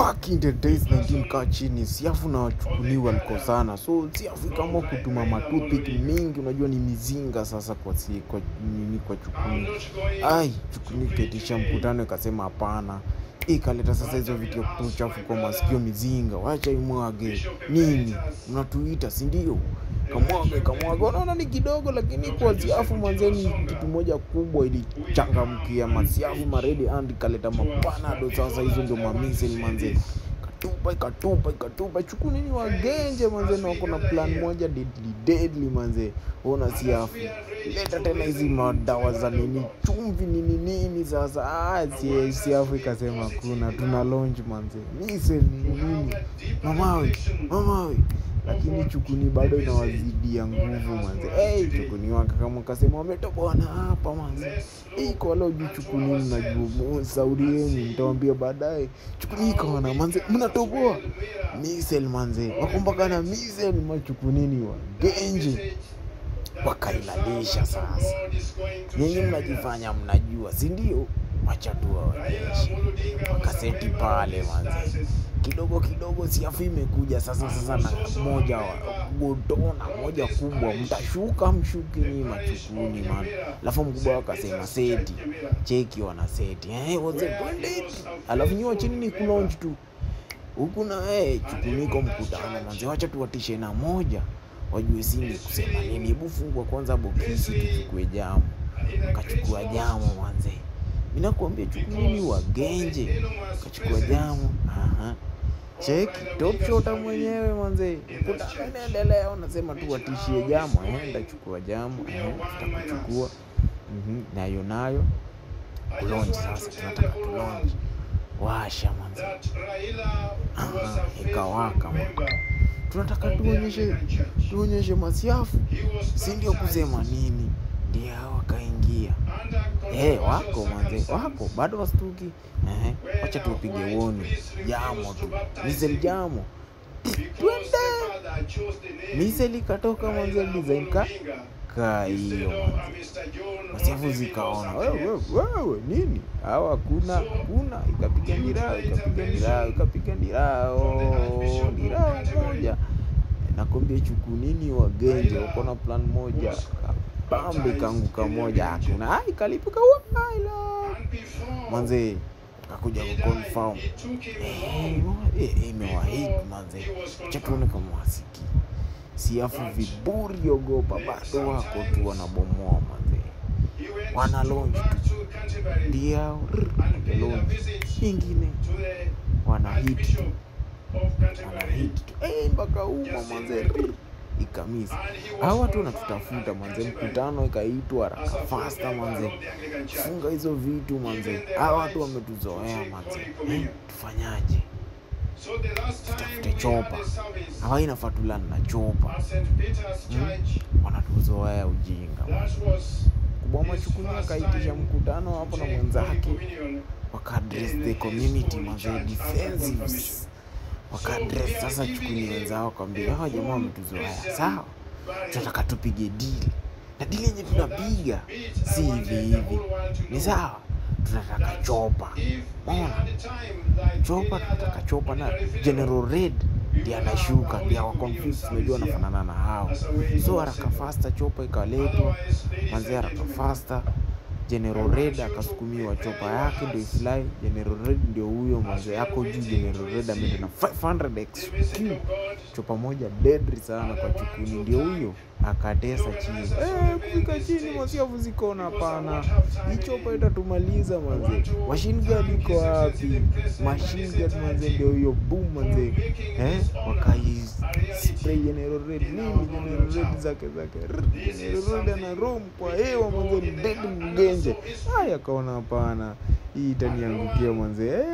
Back in the days 19 kaa chini, Siafu na Chukuni walikosana. So Siafu kama kutuma matoothpick mingi, unajua ni mizinga sasa kwa Chukuni. Chukuni ketisha mkutano ikasema hapana. Ikaleta sasa hizo vitu ya kutoa uchafu kwa masikio mizinga. Wacha imwage. Nini? Mnatuita, si ndio? Kamwage. Unaona ni kidogo lakini kwa Siafu manzeni kitu moja kubwa ilichangamkia Siafu maredi and kaleta mapanado. Sasa hizo ndio mamise ni manze. Katupa Chukuni ni wagenje manze, na wako na plan moja deadly manze. Ona Siafu leta tena hizi madawa za nini chumvi nini sasa. Siafu ikasema kuna tuna launch manze mise nini mamawe. Lakini Chukuni bado inawazidia nguvu manze. Chukuni waka kama kasema wametoboa na hapa manze. Kwa wala ujui Chukuni mnajua sauri yenu, nitawaambia baadaye. Chukuni ikaona manze mnatoboa misel manze, wakumbaka na misel machukunini wa genje wakailalisha. Sasa nyinyi mnajifanya mnajua, si ndio? Wacha tu waonyeshe. Wakaseti pale manze. Kidogo Siafu imekuja sasa na moja godona moja kubwa, mtashuka mshuki ni machukuni man. Alafu mkubwa akasema seti, cheki wana seti. Waze kwende. Alafu nyiwa chini ni kulaunch tu. Huku na Chukuni kwa mkutano manze, wacha tuwatishe na moja. Wajue sini kusema nini. Hebu fungua kwanza bokisi tuchukue jamu. Kachukua jamu manze. Mimi nakwambia Chukuni ni wagenje. Kachukua jamu. Cheki top shota mwenyewe manze. Mkutano inaendelea, unasema tu watishie jamu. Ndachukua jamu. Tutakuchukua. Nayo launch sasa, tunataka tu launch. Washa manze. Ikawaka manze. Tunataka tuonyeshe Siafu, si ndio kusema nini. Ndio wakaingia. Wako manze, wako bado wastuki. Wacha tupige woni. Jamo tu. Misel jamo. Twende. Misel ikatoka manze design hiyo manze. Siafu zikaona. Wewe nini? Hawa kuna ikapiga ndirao moja. Nakwambia Chukuni ni wagenje, wako na plan moja. Pambe kanguka moja hakuna. Ikalipuka manze. Kakuja kuconfirm. Imewahit manze. Acha tuone kama wasiki. Siafu viburi ogopa, bado wako tu wanabomoa manze. Wana launch ndio launch nyingine. Wana hit mpaka manze ikamisi. Hawa watu wanatutafuta manze. Mkutano ikaitwa haraka faster manze. Funga hizo vitu manze. Hawa watu wametuzoea manze. Tufanyaje? Tutafute chopa. Hawa inafaa tulani na chopa. Wanatuzoea ujinga. Kubwa Chukuni akaitisha mkutano hapo na mwenzake. Waka-address the community manze, defensives. Waka-address sasa Chukuni wenzao kwambia hawa jamaa wametuzoea. Sawa? Tunataka tupige deal. Na deal yenye tunapiga si hivi. Ni sawa? Tunataka chopa. Tunataka chopa na General Red ndiye anashuka, ndiye wa confused, unajua anafanana na hao. So haraka faster chopa ikaletwa. Manze haraka faster General Red akasukumiwa chopa yake ndio ifly. General Red ndio huyo manze yako juu. General Red ameenda na 500 XQ. Chopa moja deadly sana kwa Chukuni, ndio huyo akatesa chini. Kufika chini Siafu zikona hapana. Hii chopa itatumaliza manze. Machine gun iko wapi? Machine gun manze ndio huyo boom manze. Wakai spray General Red. Nini General Red zake. General Red ana roam kwa hewa manze, ni deadly mgenje. Akaona hapana. Hii itaniangukia manze.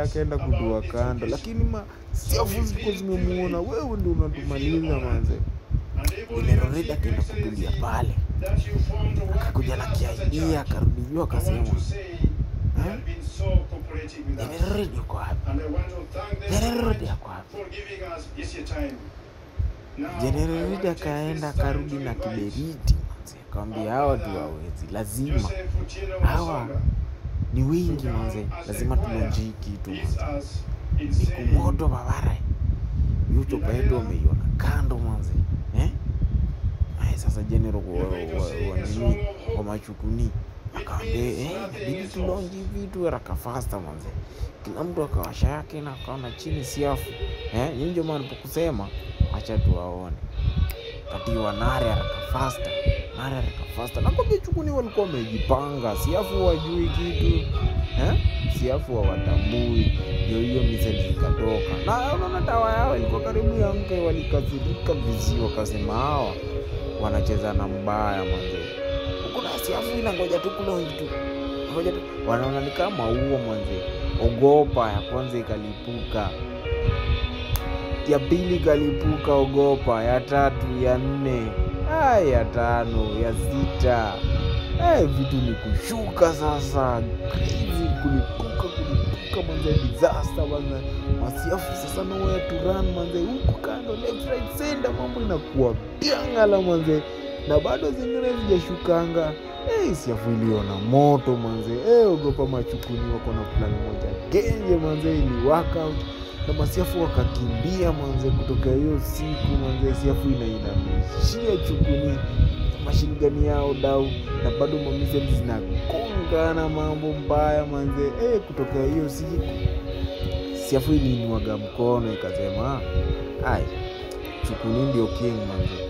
Akaenda kudua kando, lakini Siafu ziko zimemuona. Wewe ndio unatumaliza manze. General Red akaenda kutulia pale. Akakuja na kiaidia, akarudi juu akasema General Red yuko wapi? General Red akaenda akarudi na kiberiti manze. Akamwambia hawa tu hawezi, lazima hawa ni wingi manze, lazima tulonje hii kitu manze. Ni kumoto babara yucho paedo umeiona kando manze. Sasa general wa nini kwa machukuni akaambia inabidi tulonje vitu haraka faster manze. Kila mtu akawasha yake na akaona chini siafu. Ndio maana nilipokusema acha tuwaone. Kati wa nare haraka faster. Na kwa chukuni walikuwa wamejipanga, siafu wajui kitu. Siafu hawatambui. Ndio hiyo message ikatoka. Na unaona dawa yao ilikuwa karibu ya mke, walikasirika vizi wakasema hawa wanacheza na mbaya manze. Kuna siafu inangoja tu kulonji tu. Wanaona ni kama huo manze. Ogopa ya kwanza ikalipuka. Ya pili kalipuka ogopa, ya tatu, ya 4, ya 5, ya 6. Vitu ni kushuka sasa. Crazy kulipuka manze, disaster manze. Masiafu sasa na waya to run manze, huko kando left right center mambo inakuwa biangala manze. Na bado zingine zijashukanga. Siafu iliona moto manze. Ogopa machukuni wako na plan moja genje manze, ili workout. Na masiafu wakakimbia manze kutoka hiyo siku manze. Siafu inainamishia chukuni machine gun yao dau, na bado mamiseli zinagonga na mambo mbaya manze. Kutoka hiyo siku siafu iliinuaga mkono ikasema chukuni ndio king manze.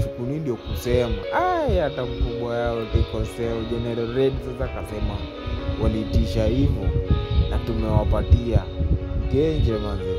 Chukuni ndio kusema. Hata mkubwa yao tikoseo General Red sasa kasema walitisha hivyo na tumewapatia genje manze.